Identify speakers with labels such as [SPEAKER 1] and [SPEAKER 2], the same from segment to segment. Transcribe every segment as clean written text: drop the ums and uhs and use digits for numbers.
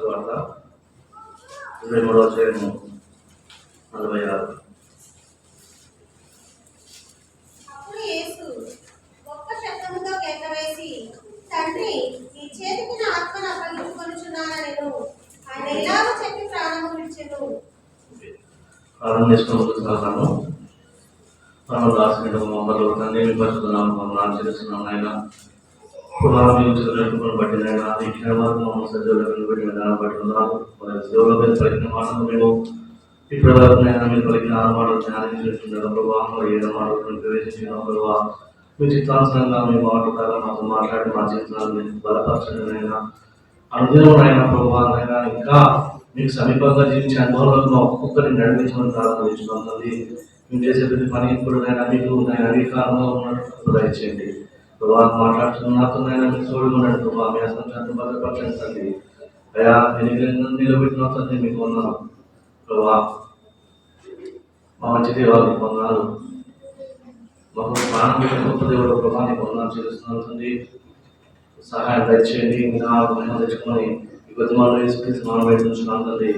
[SPEAKER 1] వార్త 23వ అధ్యాయము 46.
[SPEAKER 2] అప్పుడు యేసు గొప్ప శబ్దముతో కేకవేసి, తండ్రి, నీ చేతికి నా ఆత్మను అప్పగించుకొనుచున్నానెను. ఆయన ఇలాగ చెప్పి ప్రాణము విడిచెను.
[SPEAKER 1] ప్రార్థన చేసుకుంటున్నాను. మనం రాసిన మొదలు తండ్రి మీ పరిశుద్ధనామమున వందనాలు చెల్లిస్తున్నాం నాయన. పురాణం చదివినట్టుకుని బట్టి నాయన ఈ క్షణమాత్రం మమ్మల్ని సజీవులకు నిలబెట్టిన విధానం బట్టి వందనాలు. దేవుల మీద పలికిన మాటలు మేము ఇప్పటి వరకు నేను మీరు పలికిన 6 మాటలు ధ్యానించుకుంటున్నాను ప్రభావ. మరి 7వ మాటలు ప్రవేశించిన ప్రభావ మీ చిత్తానుసారంగా మీ మాటలు మాతో మాట్లాడి మా జీవితాలను మీకు బలపరచండి నాయన. అనుదినం నాయన ప్రభావ నాయన ఇంకా మీకు సమీపంగా జీవించే అనుభవంలో ఒక్కొక్కరిని నడిపించమని ప్రారంభించుకున్నాం తండ్రి. మేము చేసే ప్రతి పని ఇప్పుడు నైనా మీకు నైనా అధికారంలో ఉన్నట్టు దయచేయండి ప్రభావ. మాట్లాడుతున్న నాతో నైనా మీకు తోడుగా ఉండండి ప్రభావ. మీ అసంఖ్యాన్ని భద్రపరచండి తండ్రి. అయా నిలబెట్టిన తండ్రి మీకు వందనాలు ప్రభావ. మా మంచి దేవాలకి వందనాలు. మాకు ప్రాణం గొప్ప దేవుడు ప్రభావ నీకు వందనాలు చేస్తున్నాను తండ్రి. సహాయం దయచేయండి. నా మహిమ తెచ్చుకొని ఈ కొద్ది మనం వేసుకుని మనం వేసుకుంటున్నాం తండ్రి.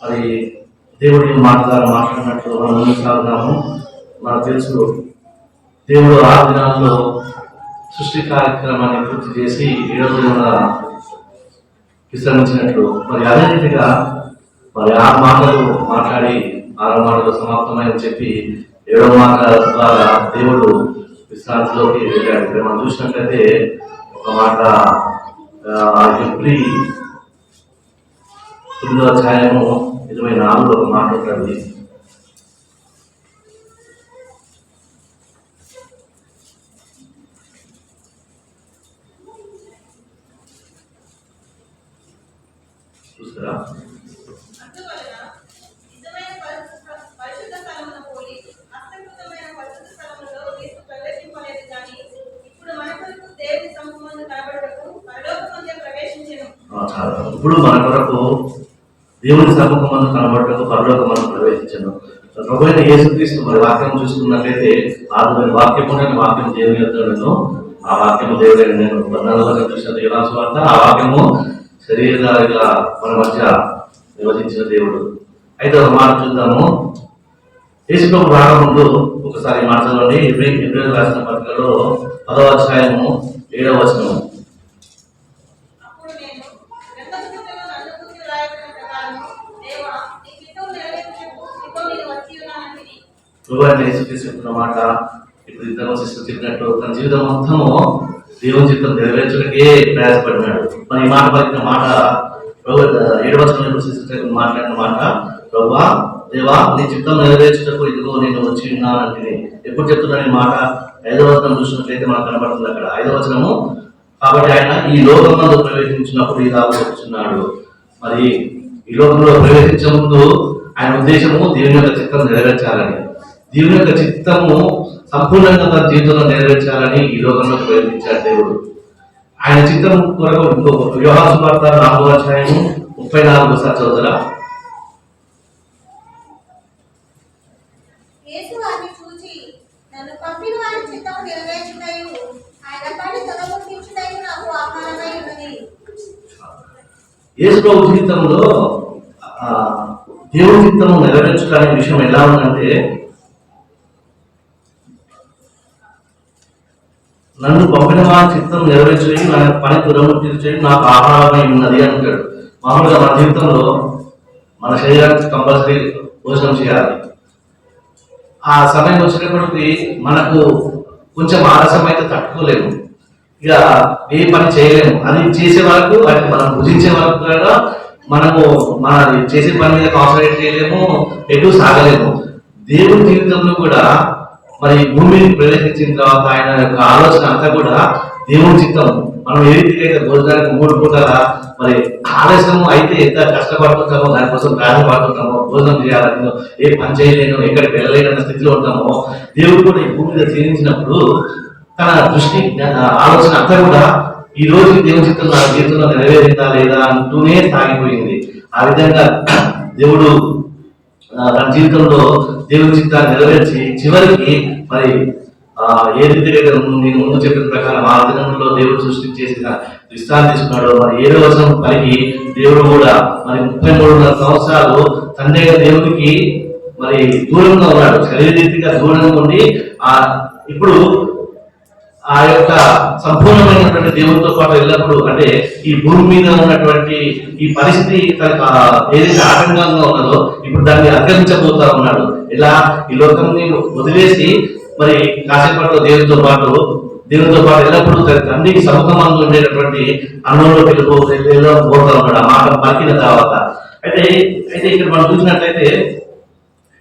[SPEAKER 1] మరి దేవుడి మాట ద్వారా మాట్లాడినట్లు మనం సాగుతాము. మనకు తెలుసు దేవుడు 6 దినాల్లో సృష్టి కార్యక్రమాన్ని పూర్తి చేసి 7వ దినాన విశ్రమించినట్లు మరి అదే రీతిగా మరి 6 మాటలు మాట్లాడి 6వ మాటలు సమాప్తమని చెప్పి 7వ మాట ద్వారా దేవుడు విశ్రాంతిలోకి వెళ్ళాడు. ఇక్కడ మనం చూసినట్లయితే ఒక మాట ఎవ్రీ 9వ అధ్యాయము 24లో ఒక మాట ఉంటుంది. చూస్తారా? ఇప్పుడు మన కొరకు దేవుని సముఖమందు కనబడటకు పరలోకమందు ప్రవేశించను. ప్రభువైన యేసుక్రీస్తు మరి వాక్యం చూసుకున్నట్లయితే ఆదిమైన వాక్యం దేవుని యొద్దను, ఆ వాక్యము దేవుడైన నేను 14వ చూసిన యోహాను సువార్త. ఆ వాక్యము శరీరధారిగా మన మధ్య నివసించిన దేవుడు. అయితే ఒక మాట చూద్దాము. యేసుప్రభు రాకముందు ఒకసారి మాట్లాడండి. ఎబ్రేయులకు రాసిన పత్రికలో 10వ అధ్యాయము 7వ వచనము. చెప్తున్న మాట ఇప్పుడు ఇద్దరు శిష్యులు చెప్పినట్టు తన జీవితం మొత్తము దేవుని చిత్తం నెరవేర్చడానికే ప్రయాసపడినాడు. మరి ఈ మాట పలికిన మాట 7వ వచనంలో శిష్యులు మాట్లాడిన మాట, ప్రభువా దేవా నీ చిత్తం నెరవేర్చుటకు ఇదిగో నేను వచ్చి ఉన్నానంటే. ఎప్పుడు చెప్తున్నాను ఈ మాట? 5వ వచనం చూసినట్లయితే మనకు కనబడుతుంది అక్కడ 5వ వచనము. కాబట్టి ఆయన ఈ లోకంలో ప్రవేశించినప్పుడు ఇలా చెప్తున్నాడు. మరి ఈ లోకంలో ప్రవేశించే ముందు ఆయన ఉద్దేశము దేవుని యొక్క చిత్తం నెరవేర్చాలని, దేవుని యొక్క చిత్తము సంపూర్ణంగా తన జీవితంలో నెరవేర్చాలని ఈ లోకంలో ప్రయత్నించాడు దేవుడు. ఆయన చిత్తం కొరకు యోహాను సువార్త 4వ అధ్యాయము 34 చదువుతారా? యేసు ప్రభు జీవితంలో దేవుని చిత్తము నెరవేర్చడానికి విషయం ఎలా ఉందంటే, నన్ను పంపిన వారి చిత్తం నెరవేర్చేది, నా పని తురము తీర్చేది నాకు ఆహారమై ఉన్నది అంటాడు. మామూలుగా మన జీవితంలో మన శరీరానికి కంపల్సరీ భోజనం చేయాలి. ఆ సమయం వచ్చేటప్పటికి మనకు కొంచెం ఆలస్యం అయితే తట్టుకోలేము, ఇక ఏ పని చేయలేము. అది చేసే వరకు అది మనం భుజించే వరకు కూడా మనము మన చేసే పని మీద కాన్సన్ట్రేట్ చేయలేము, ఎటు సాగలేము. దేవుని జీవితంలో కూడా మరి భూమిని ప్రవేశించిన తర్వాత ఆయన యొక్క ఆలోచన అంతా కూడా దేవుని చిత్తం. మనం ఏ రీతిగా అయితే భోజనానికి 3 పూటల మరి ఆలస్యం అయితే ఎంత కష్టపడుతుంటామో, దానికోసం ప్రయాసపడుతుంటామో, భోజనం చేయాలని, ఏ పని చేయలేను, ఎక్కడికి వెళ్ళలేనన్న స్థితిలో ఉంటామో, దేవుడు కూడా ఈ భూమి మీద జీవించినప్పుడు తన దృష్టి ఆలోచన అంతా కూడా ఈ రోజు దేవుని చిత్తం నా జీవితంలో నెరవేరిందా లేదా అంటూనే సాగిపోయింది. ఆ విధంగా దేవుడు తన జీవితంలో దేవుని చిత్తాన్ని నెరవేర్చి చివరికి మరి ఏ రీతిగా నేను ముందు చెప్పిన ప్రకారం ఆ దినంలో దేవుడు సృష్టి చేసిన విశ్రాంతి తీసుకున్నాడు. మరి 7వ వచనం కలిగి దేవుడు కూడా మరి 33 సంవత్సరాలు తండ్రి దేవునికి మరి దూరంగా ఉన్నాడు, శరీరీతిగా దూరంగా ఉండి ఇప్పుడు ఆ యొక్క సంపూర్ణమైనటువంటి దేవునితో పాటు ఎల్లప్పుడూ అంటే ఈ భూమి మీద ఉన్నటువంటి ఈ పరిస్థితి తనకు ఏదైతే ఆటంకంగా ఉన్నదో ఇప్పుడు దాన్ని అధిగమించబోతా ఉన్నాడు. ఇలా ఈ లోకాన్ని వదిలేసి మరి కాసేపట్లో దేవునితో పాటు ఎల్లప్పుడూ తండ్రికి సముఖమందు ఉండేటటువంటి అనుభవంలో పోతా ఉన్నాడు ఆ మాట పలికిన తర్వాత. అయితే ఇక్కడ మనం చూసినట్లయితే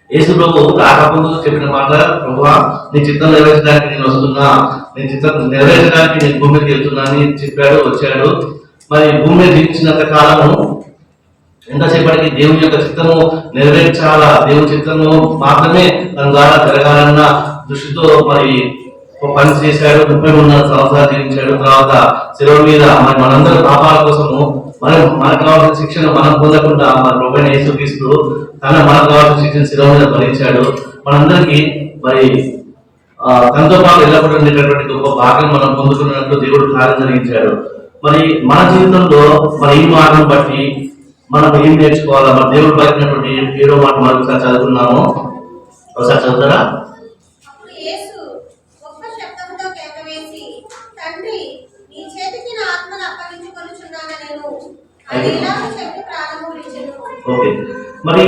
[SPEAKER 1] యేసు ప్రభు రాకముందు చెప్పిన మాట, ప్రభువా నీ చిత్తం నెరవేర్చడానికి నేను వస్తున్నా, నీ చిత్తం నెరవేర్చడానికి నేను భూమి మీదకి వెళ్తున్నా అని చెప్పాడు, వచ్చాడు. మరి భూమి మీద జీవించినంత కాలము ఎంతసేపటికి దేవుని యొక్క చిత్తము నెరవేర్చాలా, దేవుని చిత్తము మాత్రమే తన ద్వారా జరగాలన్న దృష్టితో మరి పని చేశాడు. 33 సంవత్సరాలు జీవించాడు. తర్వాత శిలువ మీద మరి మనందరి పాపాల కోసము మనకు కావాల్సిన శిక్షణ మనం పొందకుండా మన ప్రభువైన యేసుక్రీస్తు మనకు కావాల్సిన శిక్షణ శిలువ మీద భరించాడు. మనందరికీ మరి తనతో పాటు ఎల్లప్పుడూ ఉండేటటువంటి గొప్ప భాగం మనం పొందుకున్నట్లు దేవుడు కార్యం జరిగించాడు. మరి మన జీవితంలో మరి ఈ మాటను బట్టి మనం ఏం నేర్చుకోవాలా? మరి దేవుడు పలికినటువంటి 7వ మాట మరొకసారి చదువుతున్నాము, ఒకసారి చదువుతారా? ఓకే, మరి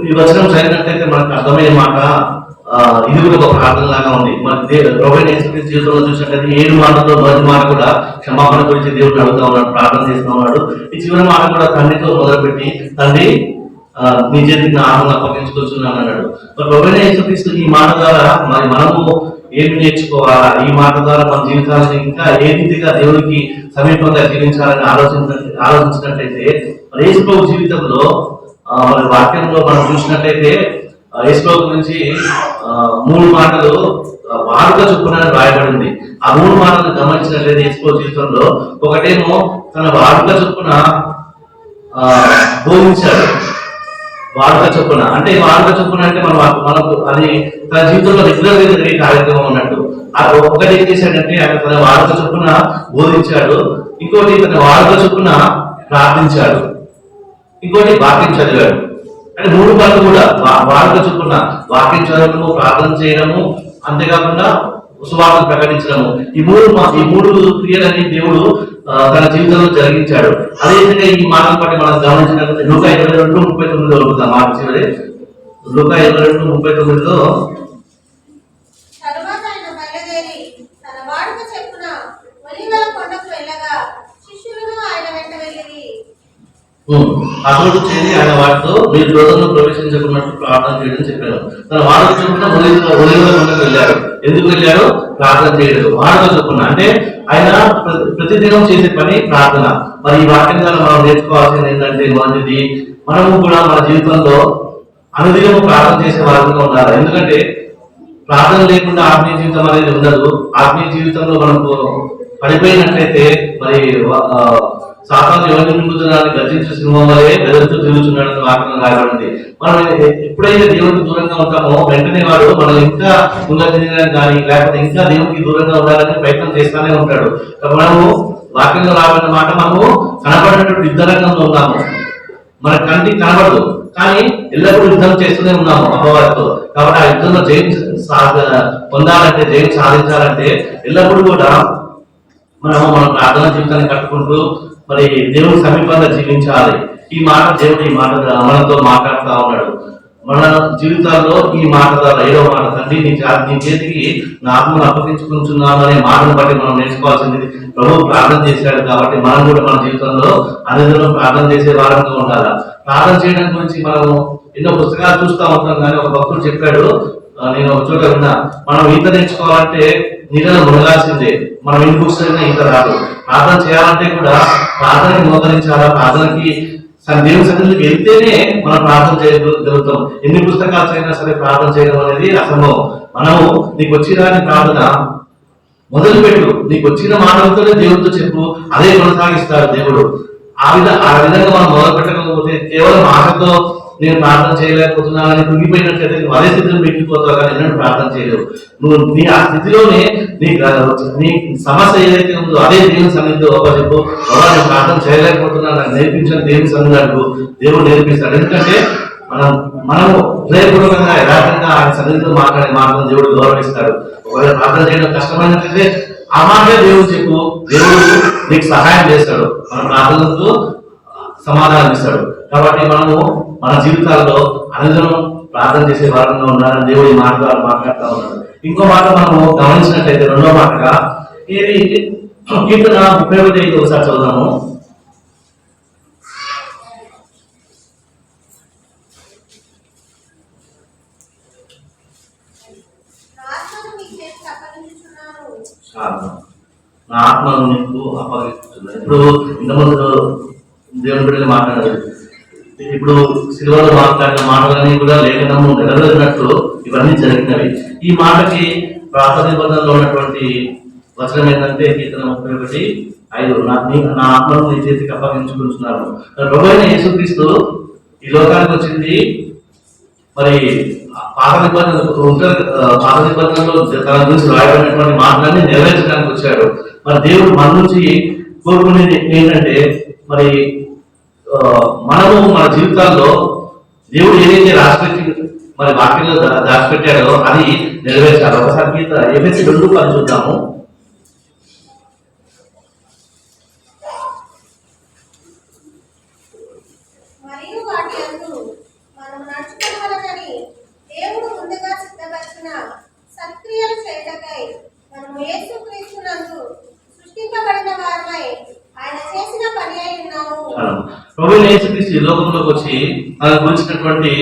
[SPEAKER 1] ఈ వచనం చదివినట్లయితే మనకు అర్థమయ్యే మాట ఇది కూడా ఒక ప్రార్థన లాగా ఉంది. మరి ప్రభువైన యేసుక్రీస్తు జీవితంలో చూసినట్లయితే 7 మాటల్లో మొదటి మాట కూడా క్షమాపణ గురించి దేవుడిని అడుగుతా ఉన్నాడు, ప్రార్థన చేస్తూ ఉన్నాడు. ఈ చివరి మాట కూడా తండ్రితో మొదలుపెట్టి తండ్రి నీ చేతికి నా ఆత్మను అప్పగించుకొచ్చున్నాను అన్నాడు. మరి ప్రభువైన యేసుక్రీస్తు ఈ మాట ద్వారా మరి మనము ఏమి నేర్చుకోవాలా, ఈ మాట ద్వారా మన జీవితాలను ఇంకా ఏ రీతిగా దేవునికి సమీపంగా జీవించాలని ఆలోచించినట్లయితే మరి యేసు ప్రభు జీవితంలో మరి వాక్యంలో మనం చూసినట్లయితే యేసు ప్రభు గురించి 3 మాటలు వాడుక చొప్పున రాయబడింది. ఆ 3 మాటలు గమనించినట్లయితే యేసు ప్రభు జీవితంలో ఒకటేమో తన వాడుక చొప్పున బోధించాడు. వాడుక చొప్పున అంటే మనకు అది తన జీవితంలో రెగ్యులర్ గా జరిగే కార్యక్రమం అన్నట్టు. ఒకటి ఏం చేశాడంటే ఆయన తన వాడుక చొప్పున బోధించాడు, ఇంకోటి తన వాడుక చొప్పున ప్రార్థించాడు, ఇంకోటి వాక్యం చదివాడు. అంటే 3 పనులు కూడా వాడుక చొప్పున వాక్యం చదవడము, ప్రార్థన చేయడము, అంతేకాకుండా సువార్తను ప్రకటించడము. ఈ మూడు క్రియలని దేవుడు తన జీవితంలో జరిగించాడు. అదేవిధంగా ఈ మాటలు బట్టి మనం గమనించినట్లయితే లూకా 22:39 వరకు మాట చివరి లూకా 22:39లో అతడు చేరి ఆయన వాటితో మీరు రోజుల్లో ప్రవేశించకున్నట్టు ప్రార్థన చేయడం చెప్పాను. తన వాడుక చొప్పున ఒలివల కొండకు వెళ్ళాడు. ఎందుకు వెళ్ళాడు? ప్రార్థన చేయడం. వాడుక చొప్పున అంటే ఆయన ప్రతిదినం చేసే పని ప్రార్థన. మరి ఈ వాక్యం ద్వారా మనం నేర్చుకోవాల్సింది ఏంటంటే మొదటిది, మనము కూడా మన జీవితంలో అనుదినము ప్రార్థన చేసే వారంగా ఉండాలి. ఎందుకంటే ప్రార్థన లేకుండా ఆత్మీయ జీవితం అనేది ఉండదు. ఆత్మీయ జీవితంలో మనకు పడిపోయినట్లయితే మరి సాతాను ఎవరిని మింగుతున్నారని గర్జించిన సింహం వలె బెదరుతూ తిరుగుతున్నాడని వాక్యం రాయబడింది. మనం ఎప్పుడైతే దేవునికి దూరంగా ఉంటామో వెంటనే వాడు మనం ఇంకా ఉన్నతి కానీ లేకపోతే ఇంకా దేవునికి దూరంగా ఉండాలని ప్రయత్నం చేస్తూనే ఉంటాడు. మనము వాక్యంలో రాబడిన మాట మనము కనబడినటువంటి యుద్ధరంగంలో ఉన్నాము. మన కంటికి కనబడదు కానీ ఎల్లప్పుడూ యుద్ధం చేస్తూనే ఉన్నాము అపవాదితో. కాబట్టి ఆ యుద్ధంలో జయం పొందాలంటే, జయం సాధించాలంటే ఎల్లప్పుడూ కూడా మన ప్రార్థన జీవితాన్ని కట్టుకుంటూ మరి దేవుని సమీపంగా జీవించాలి. ఈ మాట మనతో మాట్లాడుతూ ఉన్నాడు. మన జీవితాల్లో ఈ మాట ద్వారా 7వ మాట, తండ్రి నీ చేతికి నా ఆత్మను అప్పగించుకుంటున్నాను అనే మాటను బట్టి మనం నేర్చుకోవాల్సింది. ప్రభువు ప్రార్థన చేశాడు కాబట్టి మనం కూడా మన జీవితంలో అనుదినం ప్రార్థన చేసే వారంగా ఉండాలి. ప్రార్థన చేయడం గురించి మనము ఎన్నో పుస్తకాలు చూస్తూ ఉంటాం కానీ ఒక భక్తుడు చెప్పాడు, నేను ఒక చోట విన్నా, మనం ఈత నేర్చుకోవాలంటే నీళ్ళలో మునగాల్సిందే. మనం ఎన్ని బుక్స్ అయినా ఈత రాదు. ప్రార్థన చేయాలంటే కూడా ప్రార్థనకి మోకరించాలా, ప్రార్థనకి దేవుని సన్నిధికి వెళ్తేనే మనం ప్రార్థన చేయగలుగుతాం. ఎన్ని పుస్తకాలు అయినా సరే ప్రార్థన చేయడం అనేది అసంభవం. మనము నీకు వచ్చిన ప్రార్థన మొదలుపెట్టు, నీకు వచ్చిన మాటలతోనే దేవుడితో చెప్పు, అదే కొనసాగిస్తాడు దేవుడు. ఆ విధంగా మనం మొదలు పెట్టకపోతే కేవలం ఆశతో నేను ప్రార్థన చేయలేకపోతున్నానని కృంగిపోయినట్లయితే నువ్వు అదే స్థితిలో మిగిలిపోతావు, కానీ ఎన్నడూ ప్రార్థన చేయలేవు. నువ్వు నీ ఆ స్థితిలోనే నీ సమస్య ఏదైతే ఉందో అదే దేవుని సన్నిధిలో చెప్పు, బాబా నేను ప్రార్థన చేయలేకపోతున్నాను, నాకు నేర్పించిన దేవుని సన్నిధిలో దేవుడు నేర్పిస్తాడు. ఎందుకంటే మనము హృదయపూర్వకంగా యథార్థంగా ఆయన సన్నిధితో మాట్లాడే మాటలను దేవుడు గౌరవిస్తాడు. ఒకవేళ ప్రార్థన చేయడం కష్టమైనట్లయితే ఆ మాటే దేవుడు చెప్పు, దేవుడు నీకు సహాయం చేస్తాడు, మన ప్రార్థనతో సమాధానం ఇస్తాడు. కాబట్టి మనము మన జీవితాల్లో అనుదినం ప్రార్థన చేసే వారంగా ఉండాలని దేవుడు ఈ మాట ద్వారా మాట్లాడుతూ ఉన్నాడు. ఇంకో మాట మనము గమనించినట్లయితే రెండో మాటగా ఇది కీర్తన 31 ఒకసారి చదువుదాము. నా ఆత్మను నీకు అప్పగిస్తున్నాను. ఇప్పుడు ఇంతకుముందు దేవుని బిడ్డలు మాట్లాడారు. ఇప్పుడు సిలువలో మాట్లాడిన మాటలన్నీ కూడా లేఖనము నెరవేరినట్లు ఇవన్నీ జరిగినవి. ఈ మాటకి ప్రార్థన నిబంధనలో ఉన్నటువంటి వచనం ఏంటంటే కీర్తన 31:5 నా ఆత్మను నీ చేతికి అప్పగించుకుంటున్నాను. ప్రభువైన యేసుక్రీస్తు ఈ లోకానికి వచ్చింది మరి పాత నిబంధనలో తన గురించి రాయబడినటువంటి మాటలన్నీ నెరవేర్చడానికి వచ్చాడు. మరి దేవుడు మన నుంచి కోరుకునేది ఏంటంటే మరి మనము మన జీవితాల్లో దేవుడు ఏదైతే రాసిపెట్టి మరి వాక్యంలో దాచిపెట్టాడో అది నెరవేర్చాలి. ఒకసారి గీత ఎఫెసీ 2:10 చూద్దాము. ప్రభువైన యేసుక్రీస్తు ఈ లోకంలోకి వచ్చి మనకు గురించినటువంటి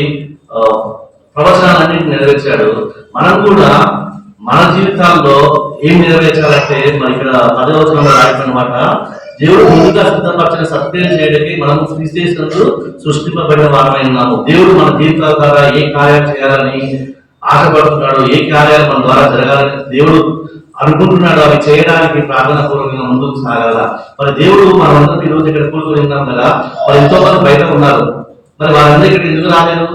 [SPEAKER 1] ప్రవచనాలన్నింటినీ నెరవేర్చాడు. మనం కూడా మన జీవితాల్లో ఏం నెరవేర్చాలంటే మరి ఇక్కడ 10వ వచనంలో రాయబడినమాట, దేవుడు ముందుగా సిద్ధపరిచిన సత్క్రియలు చేయడానికి మనము క్రీస్తు సృష్టింపబడిన వారమై ఉన్నాము. దేవుడు మన జీవితాల ద్వారా ఏ కార్యాలు చేయాలని ఆశపడుతున్నాడు, ఏ కార్యాలు మన ద్వారా జరగాలని దేవుడు అనుకుంటున్నాడు, అవి చేయడానికి ప్రార్థన పూర్వకంగా ముందుకు సాగాల. మరి దేవుడు మనందరం ఈ రోజు ఇక్కడ కూర్చొని ఉన్నాం కదా, మరి ఎంతో మంది బయట ఉన్నారు. మరి వాళ్ళందరూ ఇక్కడ ఎందుకు రాలేదు?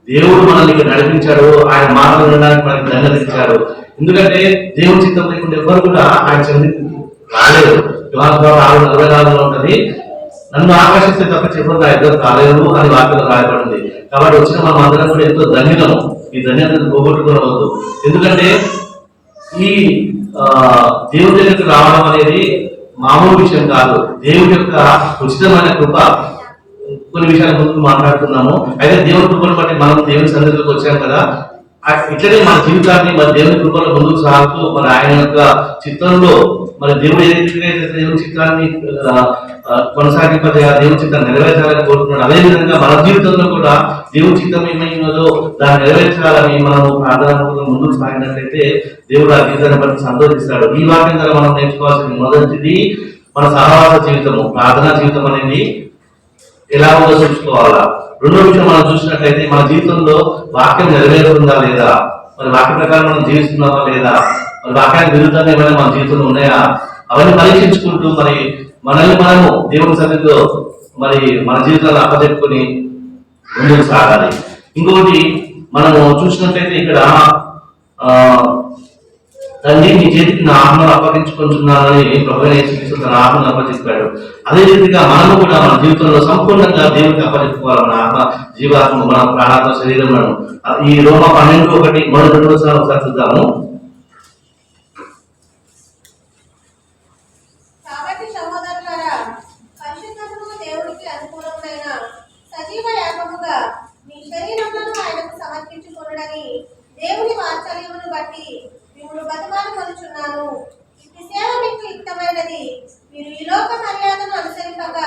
[SPEAKER 1] దేవుడు మనల్ని ఇక్కడ నడిపించాడు, ఆయన మాటలు వినడానికి మనకి ధన్యత ఇచ్చాడు. ఎందుకంటే దేవుని చిత్తం లేకుండా ఎవరు కూడా ఆయన చెంది రాలేదు. 6:44 ఉంటది, నన్ను ఆకర్షిస్తే తప్ప చెప్పడం ఇద్దరు కాలేదు అని వాక్యంలో రాయబడింది. కాబట్టి వచ్చిన మనం అందరం కూడా ఎంతో ధన్యతము. ఈ ధన్యతను పోగొట్టుకోవద్దు. ఎందుకంటే ఈ దేవుడి దగ్గరికి రావడం అనేది మామూలు విషయం కాదు. దేవుడి యొక్క ఉచితమైన కృప. కొన్ని విషయాల ముందుకు మాట్లాడుతున్నాము. అయితే దేవుని కృపను బట్టి మనం దేవుని సన్నిధిలోకి వచ్చాం కదా, ఇట్లనే మన జీవితాన్ని మరి దేవుని కృపలో ముందుకు సాగుతూ మరి ఆయన యొక్క చిత్తంలో మరి దేవుడు ఏదైతే దేవుని చిత్తాన్ని కొనసాగింపజే దేవుని చిత్తాన్ని నెరవేర్చాలని కోరుతున్నాడు. అదే విధంగా మన జీవితంలో కూడా దేవుని చిత్తం ఏమైనదో దాన్ని నెరవేర్చాలని మనము ప్రార్థన ముందుకు సాగినట్లయితే దేవుడు ఆ జీవితాన్ని బట్టి సంతోషిస్తాడు. ఈ వాక్యం ద్వారా మనం నేర్చుకోవాల్సింది మొదటిది మన సహవాస జీవితము, ప్రార్థనా జీవితం అనేది ఎలా ఉందో చూసుకోవాలా. రెండో విషయం మనం చూసినట్లయితే మన జీవితంలో వాక్యం నెరవేరుతుందా లేదా, మరి వాక్య ప్రకారం మనం జీవిస్తున్నామా లేదా, మరి వాక్యానికి విరుద్ధంగా ఏమైనా మన జీవితంలో ఉన్నాయా, అవన్నీ పరీక్షించుకుంటూ మరి మనల్ని మనము దేవుని సన్నిధిలో మరి మన జీవితాలను అప్పచెప్పుకొని ముందుకు సాగాలి. ఇంకొకటి మనము చూసినట్లయితే ఇక్కడ తండ్రి నీ చేతికి నా ఆత్మను అప్పగించుకుంటున్నానని ప్రభువైన యేసుక్రీస్తు తన ఆత్మను అప్పచెప్పాడు. అదే రీతిగా మనము కూడా మన జీవితంలో సంపూర్ణంగా దేవునికి అప్పచెప్పుకోవాలి. మన ఆత్మ, జీవాత్మ, మన ప్రాణాత్మ, శరీరములను. ఈ రోమా 12:1 మొదటి 2 వచనాలు ఒకసారి చూద్దాము.
[SPEAKER 2] దేవుని వాత్సల్యమును బట్టి మిమ్మల్ని బతిమాలుకొనుచున్నాను. ఇట్టి సేవ మీకు యుక్తమైనది. మీరు ఈ లోక మర్యాదను అనుసరింపక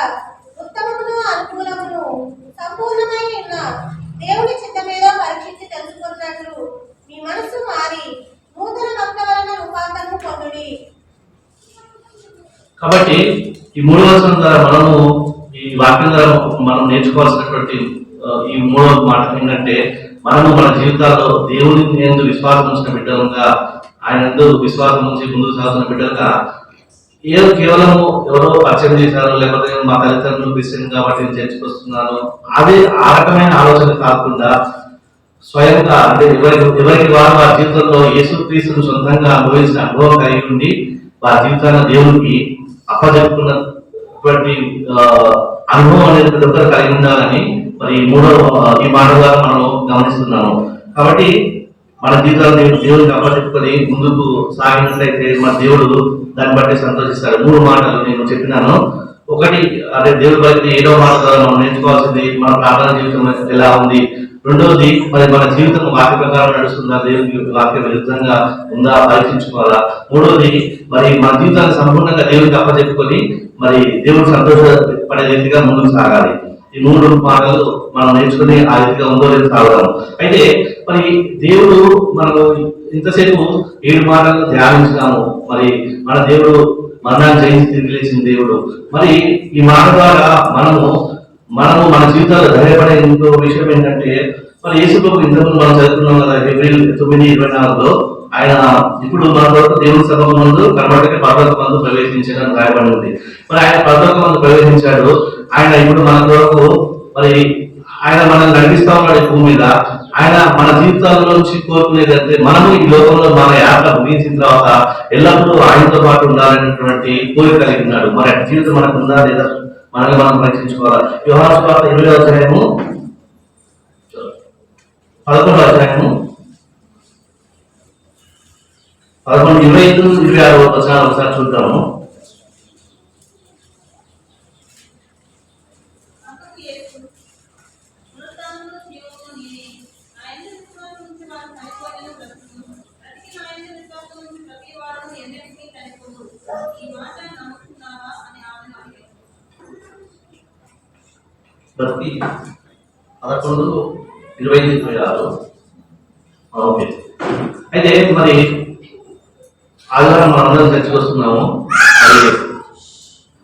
[SPEAKER 2] ఉత్తమమును అనుకూలమును సంపూర్ణమైన దేవుని చిత్తమేదో పరీక్షించి తెలుసుకున్నట్లు మీ మనస్సు మారి నూతన భక్త వలన రూపాంతరము పొందుడి.
[SPEAKER 1] కాబట్టి ఈ 3వ వచనం ద్వారా మనము ఈ వాక్యం ద్వారా మనం నేర్చుకోవాల్సినటువంటి ఈ 3వ మాట ఏంటంటే మనము మన జీవితాల్లో దేవుని యందు విశ్వాసం ఉంచిన బిడ్డలుగా, ఆయన యందు విశ్వాసం ఉంచి ముందుకు సాగుతున్న బిడ్డలుగా ఏదో కేవలం ఎవరో పరిచయం చేశారు, లేకపోతే మా తల్లిదండ్రులు క్రిస్టియన్ కాబట్టి నేను చర్చకు వస్తున్నాను, అదే ఆ రకమైన ఆలోచన కాకుండా స్వయంగా అంటే ఎవరికి వారు వారి జీవితంలో యేసుక్రీస్తును సొంతంగా అనుభవించిన అనుభవం కలిగి ఉండి వారి జీవితాన్ని దేవునికి అప్పజెప్పుకున్నటువంటి అనుభవం అనేది ప్రతి ఒక్కరు కలిగి ఉండాలని మరి ఈ మాట ద్వారా మనం గమనిస్తున్నాము. కాబట్టి మన జీవితాన్ని దేవుడికి అప్పచెప్పుకొని ముందుకు సాగినట్లయితే మన దేవుడు దాన్ని బట్టి సంతోషిస్తాడు. 3 మాటలు నేను చెప్పినాను. ఒకటి అంటే దేవుడి బట్టి 7వ మాట ద్వారా మనం నేర్చుకోవాల్సింది మన ప్రార్థన జీవితం ఎలా ఉంది. రెండవది మరి మన జీవితం వాక్య ప్రకారం నడుస్తుందా, దేవునికి వాక్య విరుద్ధంగా ఉందా పరీక్షించుకోవాలా. మూడవది మరి మన జీవితాన్ని సంపూర్ణంగా దేవునికి అప్పచెప్పుకొని మరి దేవుడు సంతోషపడే రీతిగా ముందుకు సాగాలి. ఈ 3 మాటలు మనం నేర్చుకుని ఆ రీతిగా ఉందో లేదు సాగుదాం. అయితే మరి దేవుడు మనకు ఇంతసేపు 7 మాటలు ధ్యానించినాము. మరి మన దేవుడు మరణాన్ని జయించి తిరిగి లేచిన దేవుడు. మరి ఈ మాట ద్వారా మనము మన జీవితాల్లో ధైర్యపడే ఇంకో విషయం ఏంటంటే మరి యేసు ప్రభు ఇంతకుముందు మనం చదువుకున్నాం కదా, ఏప్రిల్ 9:24 ఆయన ఇప్పుడు మన కొరకు దేవుని సభ ముందు కనబడక పర్వత మందు ప్రవేశించడం రాయబడి ఉంది. మరి ఆయన పర్వత మందు ప్రవేశించాడు. ఆయన ఇప్పుడు మన కొరకు మరి ఆయన మనల్ని నడిపిస్తా ఉన్నాడు ఈ భూమి మీద. ఆయన మన జీవితాల్లో నుంచి కోరుకునేదంటే మనము ఈ లోకంలో మన యాత్ర ముగించిన తర్వాత ఎల్లప్పుడూ ఆయనతో పాటు ఉండాలనేటువంటి కోరిక కలిగి ఉన్నాడు. మరి అటు జీవితం మనకు ఉందా లేదా మనల్ని మనం పరీక్షించుకోవాలి. యోహాను సువార్త 20వ అధ్యాయము 11వ అధ్యాయము 11, 25-26 వచనాలు ఒకసారి చూద్దాము. బట్టి 11:25-26. ఓకే. అయితే మరి ఆదివారం మనం అందరం చర్చకు వస్తున్నాము. మరి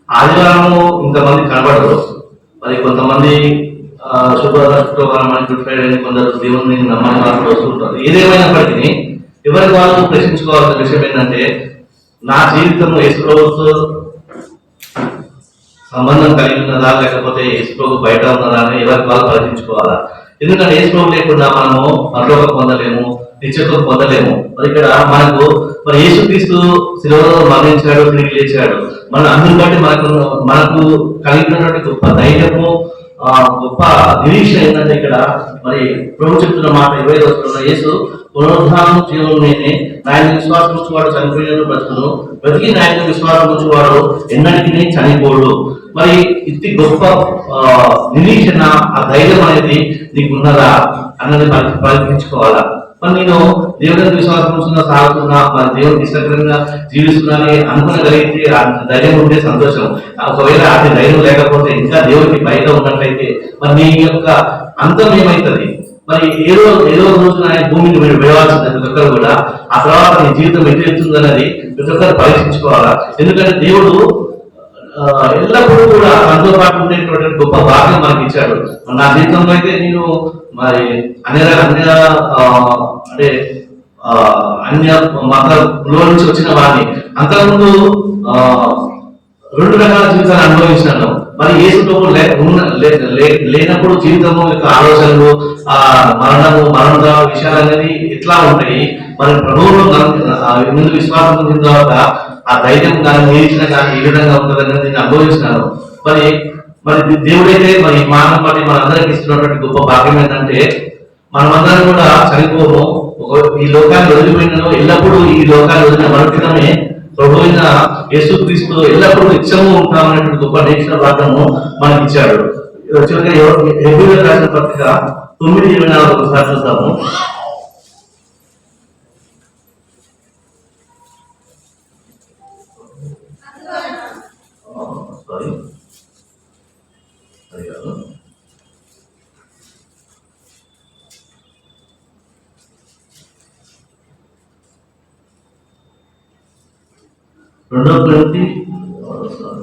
[SPEAKER 1] ఆదివారము ఇంతమంది కనబడరు. మరి కొంతమంది శుక్రవారం అని గుడ్ ఫ్రైడే అని కొందరు దేవుని నమ్మని వారు వస్తుంటారు. ఏదేమైనప్పటికీ ఎవరికి వాళ్ళు ప్రశ్నించుకోవాల్సిన విషయం ఏంటంటే నా జీవితం యేసు ప్రభువుతో సంబంధం కలిగి ఉన్నదా లేకపోతే యేసు ప్రభు బయట ఉన్నదా అని ఎవరికి వాళ్ళు పరిశీలించుకోవాలా. ఎందుకంటే యేసు ప్రభు లేకుండా మనము పరలోకం పొందలేము, నిత్యత్వం పొందలేము. మరి ఇక్కడ మనకు మరి యేసుక్రీస్తు శిలువలో మరణించాడు, తిరిగి లేచాడు. మన అందుని బట్టి మనకు కలిగినటువంటి గొప్ప ధైర్యము, గొప్ప నిరీక్షణ ఏంటంటే ఇక్కడ మరి ప్రభు చెప్తున్న మాట 25వ వచనంలో యేసు పునరుద్ధానం జీవం నేనే, నాయన విశ్వాసం ఉంచువాడు చనిపోయిన బ్రతుకును, బ్రతికి నాయన విశ్వాసం ఉంచువాడు ఎన్నటికీ చనిపోడు. మరి ఇది గొప్ప నిరీక్షణ, ఆ ధైర్యం అనేది నీకు ఉన్నదా అన్నది పరీక్షించుకోవాలా. మరి నేను దేవుడి విశ్వాసం ఉంచున్నా సాగుతున్నా, మరి దేవుడికి ఇష్టకరంగా జీవిస్తున్నానని అనుకునగలిగితే ఆ ధైర్యం ఉంటే సంతోషం. ఒకవేళ అది ధైర్యం లేకపోతే ఇంకా దేవుడికి బయట ఉన్నట్లయితే మరి నీ యొక్క అంతం ఏమవుతుంది? మరి ఏదో రోజున భూమిని మీరు విడవాల్సింది ప్రతి ఒక్కరు కూడా. ఆ తర్వాత నీ జీవితం ఎటు వెళ్తుందన్నది ప్రతి ఒక్కరు పరీక్షించుకోవాలా. ఎందుకంటే దేవుడు ఎల్లప్పుడూ కూడా మనతో పాటు ఉండేటువంటి గొప్ప భాగ్యం మనకి ఇచ్చాడు. నా జీవితంలో అయితే నేను మరి అన్య అంటే అన్య మతంలో నుంచి వచ్చిన వాడిని అంతకుముందు 2 రకాల జీవితాన్ని అనుభవించినాను. మరి యేసు ప్రభు లేనప్పుడు జీవితము యొక్క ఆలోచనలు, మరణ విషయాలు అనేది ఎట్లా ఉంటాయి. మరి ప్రభువులో ముందు విశ్వాసం పొందిన తర్వాత ఆ ధైర్యం కానీ నిరీక్షణ కానీ ఏ విధంగా ఉంటుంది అనేది నేను అనుభవించినాను. మరి దేవుడైతే మరి మానవ బట్టి మనందరికి ఇస్తున్నటువంటి గొప్ప భాగ్యం ఏంటంటే మనమందరం కూడా చనిపోము, ఈ లోకాన్ని వదిలిపోయినను ఎల్లప్పుడూ ఈ లోకాన్ని వదిలిన మరుక్షణమే ప్రభు అయిన యేసుక్రీస్తు ఎల్లప్పుడూ నిత్యము ఉంటామనేటువంటి గొప్ప నిరీక్షణ భాగ్యము మనకి ఇచ్చాడు. చివరిగా హెబ్రీయులకు రాసిన పత్రిక 9:24 ఒకసారి చూద్దాము. రెండో కొరింథీ 10:24.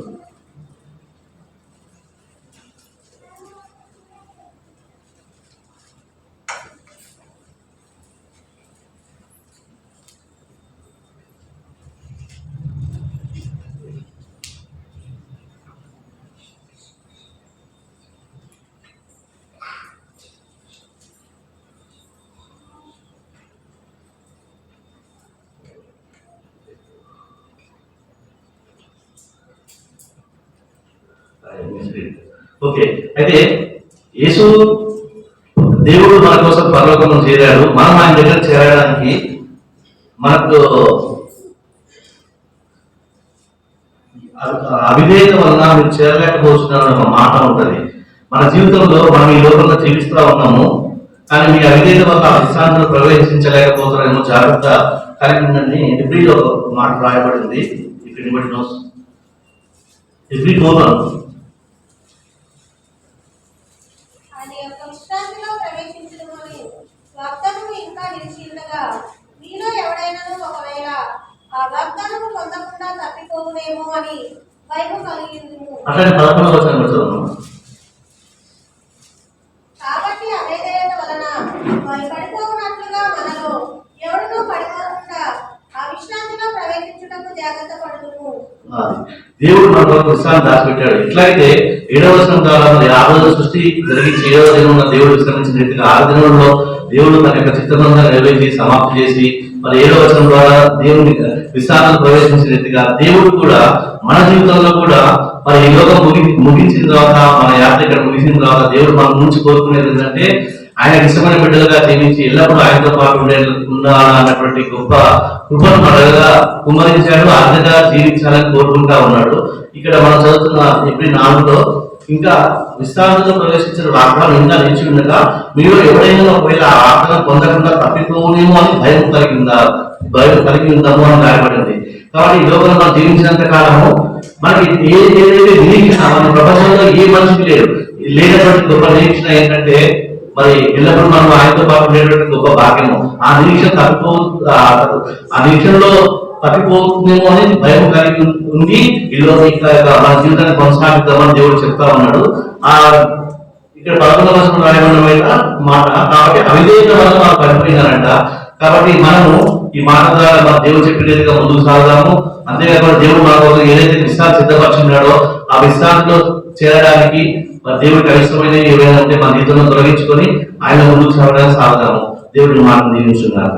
[SPEAKER 1] ఓకే, అయితే యేసు దేవుడు మన కోసం పరలోకం చేరాడు. మనం ఆయన దగ్గర చేరడానికి మనకు అవిధేయత వలన మీరు చేరలేకపోతున్నారని ఒక మాట ఉంటుంది. మన జీవితంలో మనం ఈ లోకంలో జీవిస్తూ ఉన్నాము, కానీ మీ అవిధేయత వల్ల ఆ విశ్రాంతిని ప్రవేశించలేకపోతున్నారేమో జాగ్రత్త కలిగి ఉందని ఎవ్రీలో ఒక మాట రాయబడింది. ఇక్కడ ఎవ్రీ నోవన్
[SPEAKER 2] ఆయన యొక్క విశ్రాంతిలో ప్రవేశించడమని వాగ్దానము ఇంకా నిలిచి ఉండగా మీలో ఎవడైనాను ఒకవేళ ఆ వాగ్దానము పొందకుండా తప్పిపోవునేమో అని భయము కలిగిందుము.
[SPEAKER 1] అట్లాంటి 11వ వచనం చదువుదాం.
[SPEAKER 2] కాబట్టి అవిధేయత వలన వారు పడిపోవునట్లుగా మనలో ఎవడునూ పడిపోకుండా ఆ విశ్రాంతిలో ప్రవేశించుటకు జాగ్రత్త పడుదుము.
[SPEAKER 1] దేవుడు మన కొరకు విశ్రాంతి దాచిపెట్టాడు. ఎట్లయితే 7వ వచనం ద్వారా మరి 6వ రోజు సృష్టి జరిగించి 7వ దినంలో దేవుడు విశ్రమించిన రీతిగా 6 దినంలో దేవుడు తన యొక్క చిత్తమంతా నెరవేర్చి సమాప్తి చేసి మరి 7వ వచనం ద్వారా దేవుని విశ్రాంతిలో ప్రవేశించిన రీతిగా దేవుడు కూడా మన జీవితంలో కూడా మరి ఈ లోకం ముగించిన తర్వాత మన యాత్ర ఇక్కడ ముగిసిన తర్వాత దేవుడు మన నుంచి కోరుకునేది ఏంటంటే ఆయన ఇష్టమైన బిడ్డలుగా జీవించి ఎల్లప్పుడూ ఆయనతో పాటు ఉండాలన్నటువంటి గొప్ప కృపను మనగా కుమ్మరించాడు. అర్థంగా జీవించాలని కోరుకుంటా ఉన్నాడు. ఇక్కడ మనం చదువుతున్న ఎప్పుడు 4లో ఇంకా విశ్రాంతిలో ప్రవేశించిన వాగ్దానం ఇంకా నిలిచి ఉండగా మీరు ఎవరైనా ఒకవేళ ఆ వాగ్దానం పొందకుండా తప్పిపోనేమో అని భయం కలిగి ఉందాము అని రాయబడింది. కాబట్టి ఈ లోకంలో మనం జీవించినంత కాలము మనకి ఏదైతే నిరీక్షణ మన ప్రపంచంలో ఏ మనిషికి లేనటువంటి గొప్ప నిరీక్షణ ఏంటంటే మరి ఎల్లప్పుడూ మనం ఆయనతో పాటు ఉండేటువంటి గొప్ప భాగ్యము. ఆ నిరీక్షణ ఆ నిరీక్షణలో తప్పిపోతుందేమో అని భయం కలిగి ఉంది. ఇలా మన జీవితాన్ని కొనసాగిద్దామని దేవుడు చెప్తా ఉన్నాడు. ఆ ఇక్కడ 11వ వచనం రాయబడిన మాట, కాబట్టి అవిధేయత వల్ల మనం పడిపోయినారంట. కాబట్టి మనము ఈ మాట ద్వారా మన దేవుడు చెప్పినట్టుగా ముందుకు సాగుదాము. అంతేకాకుండా దేవుడు మన కోసం ఏదైతే విశ్రాంతి సిద్ధపరిచినాడో ఆ విశ్రాంతిలో చేరడానికి మరి దేవుడికి అవసరమైనవి ఏవైనా ఉంటే మన జీవితంలో తొలగించుకొని ఆయన ముందుకు సాగడానికి సాగుదాము. దేవుడిని మాట దీవించున్నారు.